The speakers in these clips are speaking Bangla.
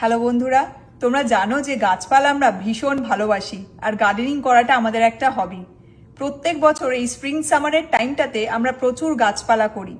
হ্যালো বন্ধুরা, তোমরা জানো যে গাছপালা আমরা ভীষণ ভালোবাসি আর গার্ডেনিং করাটা আমাদের একটা হবি। প্রত্যেক বছর এই স্প্রিং সামারের টাইমটাতে আমরা প্রচুর গাছপালা করি।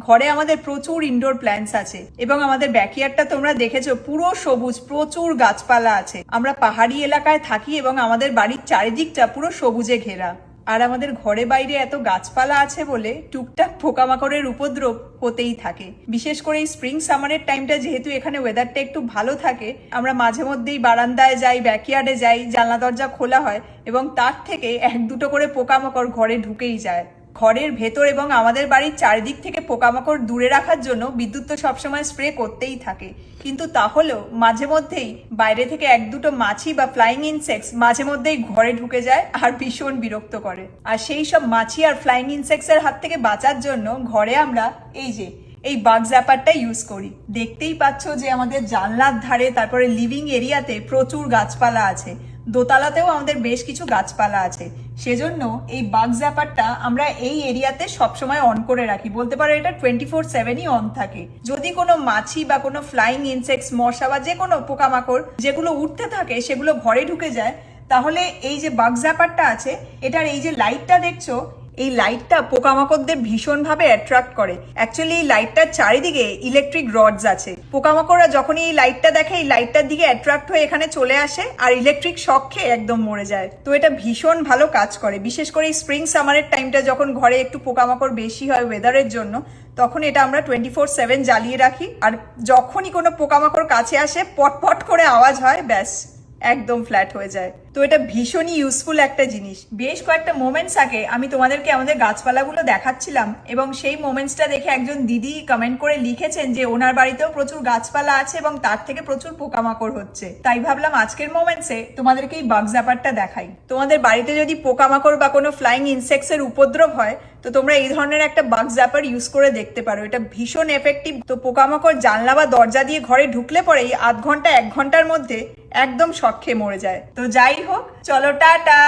ঘরে আমাদের প্রচুর ইনডোর প্ল্যান্টস আছে এবং আমাদের ব্যাকইয়ার্ডটা তোমরা দেখেছো পুরো সবুজ, প্রচুর গাছপালা আছে। আমরা পাহাড়ি এলাকায় থাকি এবং আমাদের বাড়ির চারিদিকটা পুরো সবুজে ঘেরা। আর আমাদের ঘরে বাইরে এত গাছপালা আছে বলে টুকটাক পোকামাকড়ের উপদ্রব হতেই থাকে। বিশেষ করে এই স্প্রিং সামারের টাইমটা যেহেতু এখানে ওয়েদারটা একটু ভালো থাকে, আমরা মাঝে মধ্যেই বারান্দায় যাই, ব্যাকইয়ার্ডে যাই, জানলা দরজা খোলা হয় এবং তার থেকে এক দুটো করে পোকামাকড় ঘরে ঢুকেই যায়। ঘরের ভেতর এবং আমাদের বাড়ির চারিদিক থেকে পোকামাকড় দূরে রাখার জন্য বিদ্যুৎ তো সবসময় স্প্রে করতেই থাকে, কিন্তু তাহলেও মাঝে মধ্যেই বাইরে থেকে এক দুটো মাছি বা ফ্লাইং ইনসেক্টস মাঝে মধ্যেই ঘরে ঢুকে যায় আর ভীষণ বিরক্ত করে। আর সেই সব মাছি আর ফ্লাইং ইনসেক্টস এর হাত থেকে বাঁচার জন্য ঘরে আমরা এই বাগ জ্যাপারটা ইউজ করি। দেখতেই পাচ্ছ যে আমাদের জানলার ধারে, তারপরে লিভিং এরিয়াতে প্রচুর গাছপালা আছে। দোতলাতেও আমাদের বেশ কিছু গাছপালা আছে। সেজন্য এই বাগ জ্যাপারটা আমরা এই এরিয়াতে সবসময় অন করে রাখি। বলতে পারো এটা 24/7ই অন থাকে। যদি কোনো মাছি বা কোনো ফ্লাইং ইনসেক্টস, মশা বা যে কোনো পোকামাকড় যেগুলো উঠতে থাকে সেগুলো ঘরে ঢুকে যায়, তাহলে এই যে বাগ জ্যাপারটা আছে, এটার এই যে লাইটটা দেখছো, এই লাইটটা পোকামাকড়দের ভীষণভাবে অ্যাট্রাক্ট করে। অ্যাকচুয়ালি এই লাইটটার চারিদিকে ইলেকট্রিক রডস আছে। পোকামাকড়রা যখনই এই লাইটটা দেখে, এই লাইটটার দিকে অ্যাট্রাক্ট হয়ে এখানে চলে আসে আর ইলেকট্রিক শক খেয়ে একদম মরে যায়। তো এটা ভীষণ ভালো কাজ করে। বিশেষ করে এই স্প্রিং সামারের টাইমটা যখন ঘরে একটু পোকামাকড় বেশি হয় ওয়েদারের জন্য, তখন এটা আমরা 24/7 জ্বালিয়ে রাখি। আর যখনই কোনো পোকামাকড় কাছে আসে, পটপট করে আওয়াজ হয়, ব্যাস একদম ফ্ল্যাট হয়ে যায়। তো এটা ভীষণই ইউজফুল একটা জিনিস। বেশ কয়েকটা মোমেন্টস আগে আমি তোমাদেরকে আমাদের গাছপালাগুলো দেখাচ্ছিলাম এবং সেই মোমেন্টসটা দেখে একজন দিদি কমেন্ট করে লিখেছেন যে ওনার বাড়িতেও প্রচুর গাছপালা আছে এবং তার থেকে প্রচুর পোকামাকড় হচ্ছে। তাই ভাবলাম আজকের মোমেন্টসে তোমাদেরকে এই বাগ জ্যাপারটা দেখাই। তোমাদের বাড়িতে যদি পোকামাকড় বা কোনো ফ্লাইং ইনসেক্টস এর উপদ্রব হয়, তো তোমরা এই ধরনের একটা বাগ জ্যাপার ইউজ করে দেখতে পারো। এটা ভীষণ এফেক্টিভ। তো পোকামাকড় জানলা বা দরজা দিয়ে ঘরে ঢুকলে পরেই আধ ঘন্টা 1 ঘন্টার মধ্যে একদম শক খেয়ে মরে যায়। তো যাই হোক, চলো টাটা।